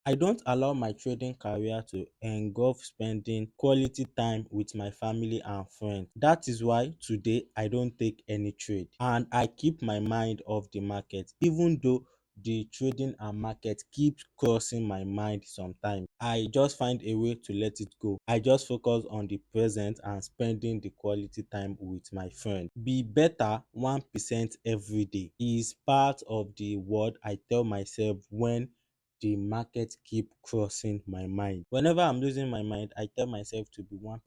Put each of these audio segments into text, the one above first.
I don't allow my trading career to engulf spending quality time with my family and friends. That is why today I don't take any trade and I keep my mind off the market. Even though the trading and market keeps crossing my mind sometimes, I just find a way to let it go. I just focus on the present and spending the quality time with my friend. Be better 1% every day is part of the word I tell myself when the market keep crossing my mind. Whenever I'm losing my mind, I tell myself to be 1%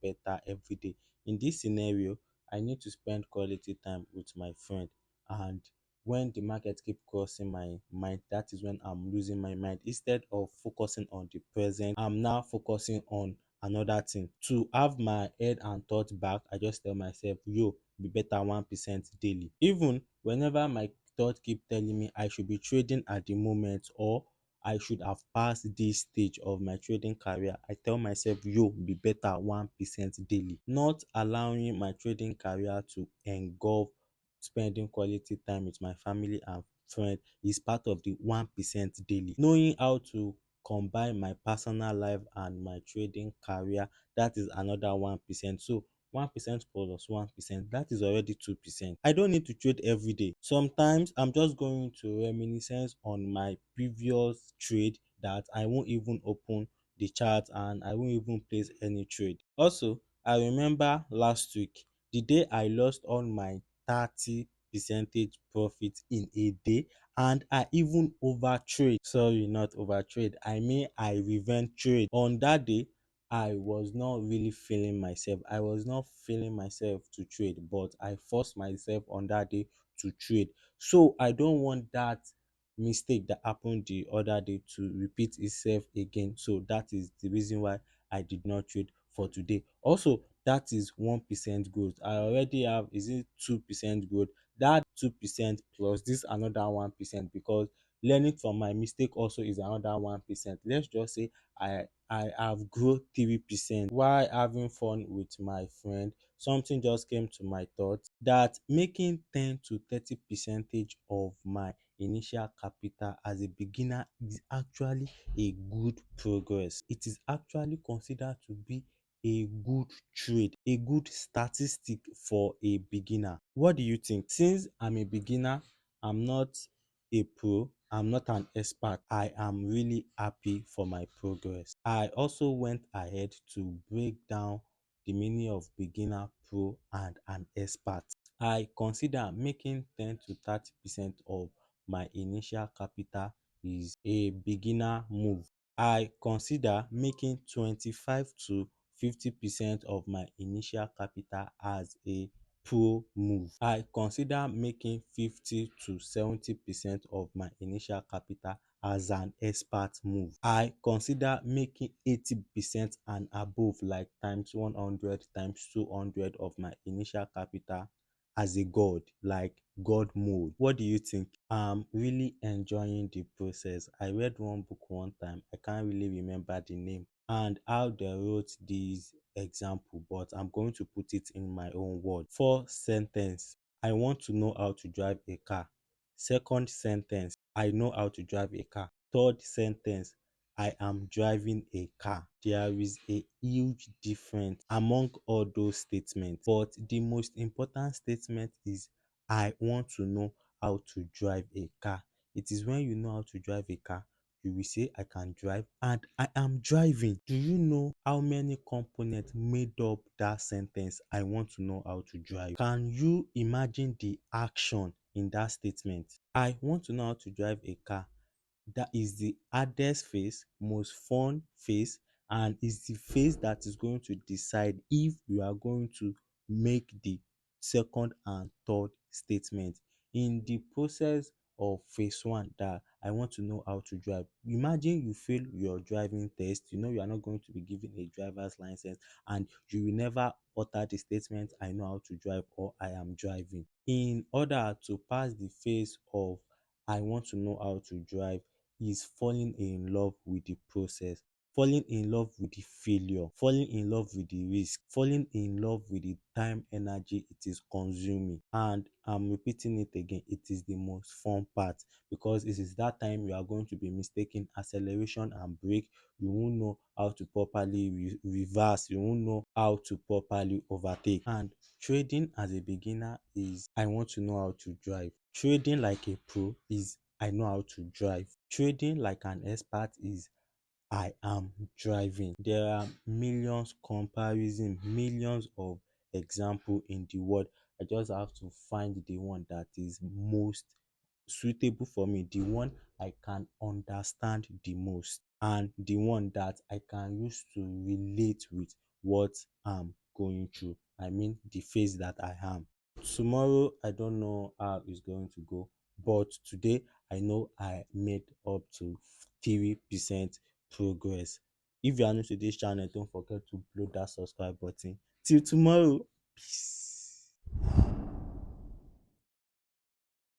better every day. In this scenario, I need to spend quality time with my friend. And when the market keep crossing my mind, that is when I'm losing my mind. Instead of focusing on the present, I'm now focusing on another thing. To have my head and thought back, I just tell myself, yo, be better 1% daily. Even whenever my thought keep telling me I should be trading at the moment, or I should have passed this stage of my trading career, I tell myself, yo, be better 1% daily. Not allowing my trading career to engulf spending quality time with my family and friend is part of the 1% daily. Knowing how to combine my personal life and my trading career, that is another 1%. So 1% plus 1%, that is already 2%. I don't need to trade every day. Sometimes I'm just going to reminiscence on my previous trade that I won't even open the chart and I won't even place any trade. Also, I remember last week, the day I lost all my 30 percentage profit in a day, and I even over trade. Sorry, not over trade. I mean I revenge trade. On that day, I was not really feeling myself. I was not feeling myself to trade, but I forced myself on that day to trade. So I don't want that mistake that happened the other day to repeat itself again. So that is the reason why I did not trade for today. Also, that is 1% growth. I already have, is it 2% growth? That 2% plus this another 1%, because learning from my mistake also is another 1%. Let's just say I have grown 3% while having fun with my friend. Something just came to my thought that making 10 to 30 percentage of my initial capital as a beginner is actually a good progress. It is actually considered to be a good trade, a good statistic for a beginner. What do you think? Since I'm a beginner, I'm not a pro, I'm not an expert, I am really happy for my progress. I also went ahead to break down the meaning of beginner, pro, and an expert. I consider making 10 to 30% of my initial capital is a beginner move. I consider making 25 to 50% of my initial capital as a pro move. I consider making 50 to 70% of my initial capital as an expert move. I consider making 80% and above, like times 100, times 200 of my initial capital as a god, like god mode. What do you think? I'm really enjoying the process. I read one book one time, I can't really remember the name and how they wrote this example, but I'm going to put it in my own word. First sentence, I want to know how to drive a car. Second sentence, I know how to drive a car. Third sentence, I am driving a car. There is a huge difference among all those statements, but the most important statement is I want to know how to drive a car. It is when you know how to drive a car, you will say I can drive and I am driving. Do you know how many components made up that sentence? I want to know how to drive. Can you imagine the action in that statement? I want to know how to drive a car. That is the hardest phase, most fun phase, and is the phase that is going to decide if you are going to make the second and third statement. In the process of phase one, that I want to know how to drive, imagine you fail your driving test, you know you are not going to be given a driver's license, and you will never utter the statement I know how to drive or I am driving. In order to pass the phase of I want to know how to drive, is falling in love with the process. falling in love with the failure, falling in love with the risk, falling in love with the time energy it is consuming. And I'm repeating it again, it is the most fun part, because it is that time you are going to be mistaking acceleration and brake. You won't know how to properly reverse, you won't know how to properly overtake. And trading as a beginner is I want to know how to drive. Trading like a pro is I know how to drive. Trading like an expert is I am driving. There are millions comparison, millions of example in the world. I just have to find the one that is most suitable for me, the one I can understand the most, and the one that I can use to relate with what I'm going through. I mean, the phase that I am. Tomorrow, I don't know how it's going to go, but today I know I made up to 3% progress. If you are new to this channel, don't forget to blow that subscribe button. Till tomorrow, peace.